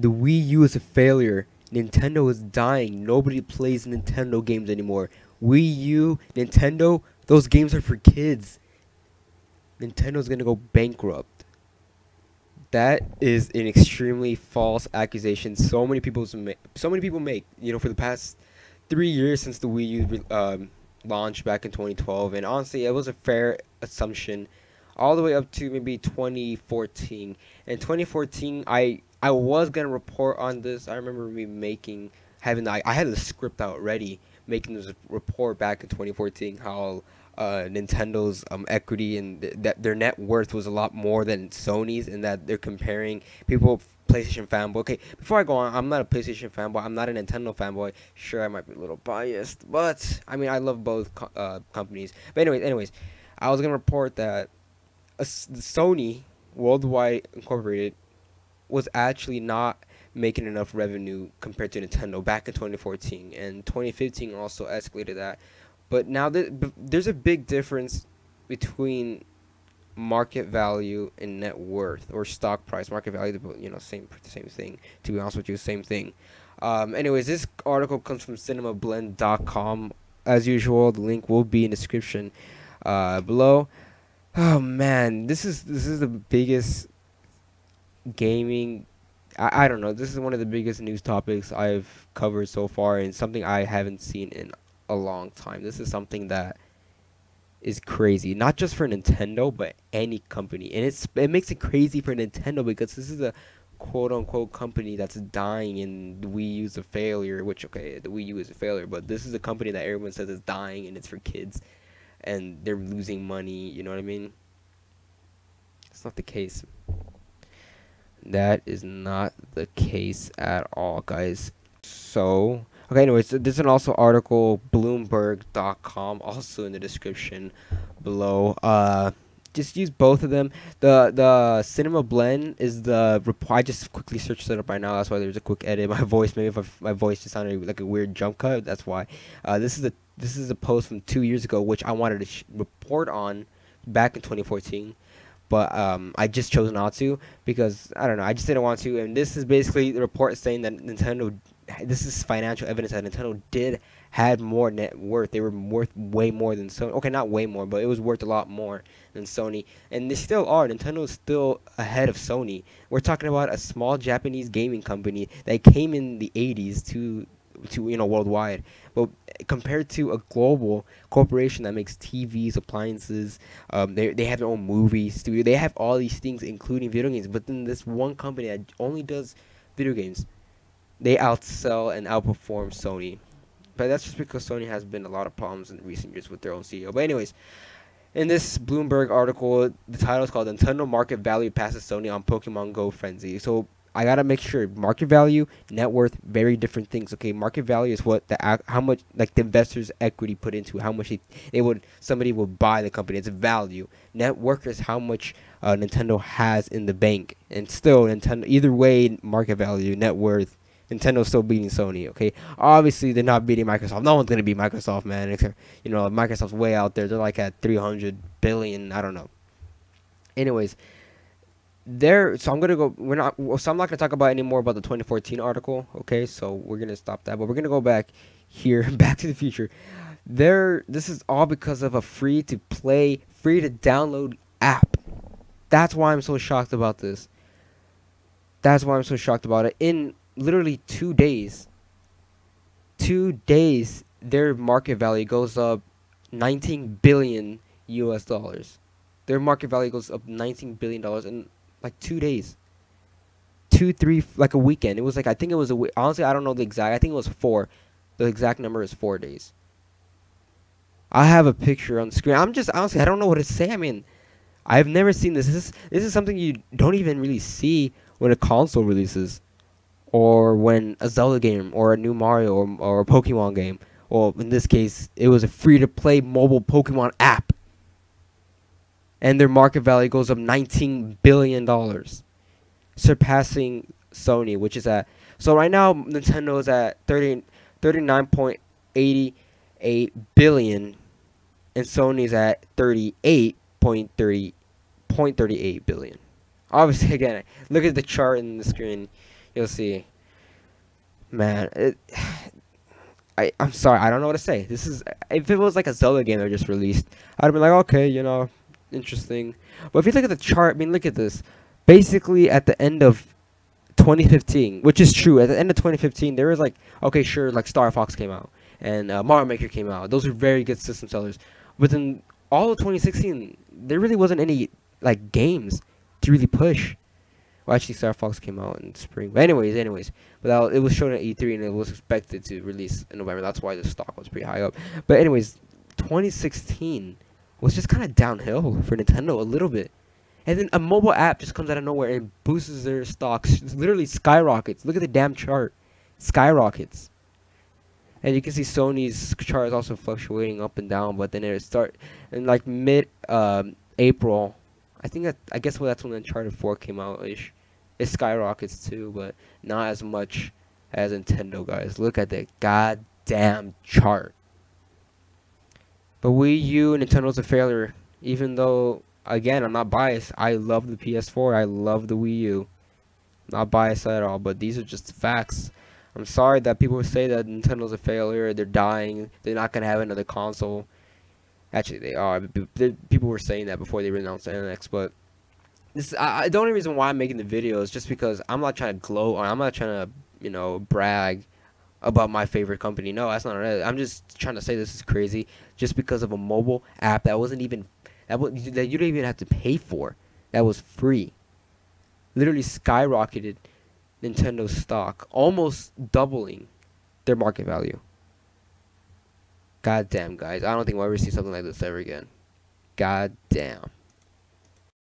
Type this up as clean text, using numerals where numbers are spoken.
The Wii U is a failure. Nintendo is dying. Nobody plays Nintendo games anymore. Wii U, Nintendo, those games are for kids. Nintendo's gonna go bankrupt. That is an extremely false accusation. So many people make. You know, for the past 3 years since the Wii U launched back in 2012, and honestly, it was a fair assumption, all the way up to maybe 2014. In 2014, I was gonna report on this. I remember me making having I had the script out ready, making this report back in 2014 how Nintendo's equity and that their net worth was a lot more than Sony's, and that they're comparing people. PlayStation fanboy. Okay, before I go on, I'm not a PlayStation fanboy. I'm not a Nintendo fanboy. Sure, I might be a little biased, but I mean, I love both companies. But anyways, I was gonna report that Sony Worldwide Incorporated was actually not making enough revenue compared to Nintendo back in 2014, and 2015 also escalated that. But now there's a big difference between market value and net worth, or stock price. Market value, you know, same thing. To be honest with you, same thing. Anyways, this article comes from cinemablend.com. As usual, the link will be in the description below. Oh man, this is the biggest gaming. I don't know. This is one of the biggest news topics I've covered so far, and something I haven't seen in a long time. This is something that is crazy, not just for Nintendo, but any company, and it makes it crazy for Nintendo because this is a quote unquote company that's dying, and the Wii U is a failure. Which, okay, the Wii U is a failure, but this is a company that everyone says is dying and it's for kids, and they're losing money. You know what I mean? It's not the case. That is not the case at all, guys. So, okay, anyways, there's an also article, Bloomberg.com, also in the description below. Just use both of them. The Cinema Blend is the report. I just quickly searched it up right now. That's why there's a quick edit. My voice, maybe if my voice just sounded like a weird jump cut. That's why. This is a post from 2 years ago, which I wanted to report on back in 2014. But I just chose not to because I don't know. I just didn't want to. And this is basically the report saying that Nintendo. This is financial evidence that Nintendo did had more net worth. They were worth way more than Sony. Okay, not way more, but it was worth a lot more than Sony. And they still are. Nintendo is still ahead of Sony. We're talking about a small Japanese gaming company that came in the 80s to worldwide, but compared to a global corporation that makes TVs, appliances, they have their own movie studio, they have all these things including video games, but then this one company that only does video games, they outsell and outperform Sony. But that's just because Sony has been a lot of problems in recent years with their own CEO. But anyways, in this Bloomberg article, the title is called Nintendo Market Value Passes Sony on Pokemon Go Frenzy. So I gotta make sure market value, net worth, very different things. Okay, market value is what how much like the investors' equity put into how much somebody would buy the company. It's a value. Net worth is how much Nintendo has in the bank, and still Nintendo. Either way, market value, net worth, Nintendo's still beating Sony. Okay, obviously they're not beating Microsoft. No one's gonna beat Microsoft, man. Except Microsoft's way out there. They're like at 300 billion. I don't know. Anyways. So I'm gonna go. So I'm not gonna talk about any more about the 2014 article. Okay, so we're gonna stop that. But we're gonna go back here, Back to the Future. This is all because of a free to download app. That's why I'm so shocked about this. That's why I'm so shocked about it. In literally 2 days, their market value goes up 19 billion US dollars. Their market value goes up $19 billion in like 2 days, like a weekend. It was like, I think it was honestly, I don't know the exact. I think it was 4. The exact number is 4 days. I have a picture on the screen. I'm just honestly, I don't know what to say. I mean, I've never seen this. This is something you don't even really see when a console releases, or when a Zelda game, or a new Mario, or a Pokemon game. Well, in this case, it was a free-to-play mobile Pokemon app. And their market value goes up $19 billion, surpassing Sony, which is at... So right now, Nintendo is at 39.88 billion, and Sony is at 38.38 billion. Obviously, again, look at the chart in the screen. You'll see. Man, I'm sorry, I don't know what to say. This is if it was like a Zelda game that just released, I'd have been like, okay, interesting. But if you look at the chart, I mean, look at this. Basically, at the end of 2015, which is true, at the end of 2015, there was like, okay, sure, like Star Fox came out and Mario Maker came out. Those are very good system sellers. But then all of 2016, there really wasn't any like games to really push. Well, actually, Star Fox came out in spring. But anyways, but it was shown at E3 and it was expected to release in November. That's why the stock was pretty high up. But anyways, 2016 was just kind of downhill for Nintendo a little bit. And then a mobile app just comes out of nowhere and boosts their stocks. Literally skyrockets. Look at the damn chart. Skyrockets. And you can see Sony's chart is also fluctuating up and down. But then it start in like mid April. I guess that's when Uncharted 4 came out ish. It skyrockets too, but not as much as Nintendo, guys. Look at the goddamn chart. But Wii U, Nintendo's a failure. Even though, again, I'm not biased. I love the PS4. I love the Wii U. Not biased at all, but these are just facts. I'm sorry that people say that Nintendo's a failure. They're dying. They're not going to have another console. Actually, they are. People were saying that before they announced the NX, but the only reason why I'm making the video is just because I'm not trying to gloat or I'm not trying to, brag about my favorite company. No, that's not it. I'm just trying to say this is crazy just because of a mobile app that wasn't even that you didn't even have to pay for. That was free. Literally skyrocketed Nintendo's stock, almost doubling their market value. God damn, guys. I don't think we'll ever see something like this ever again. God damn.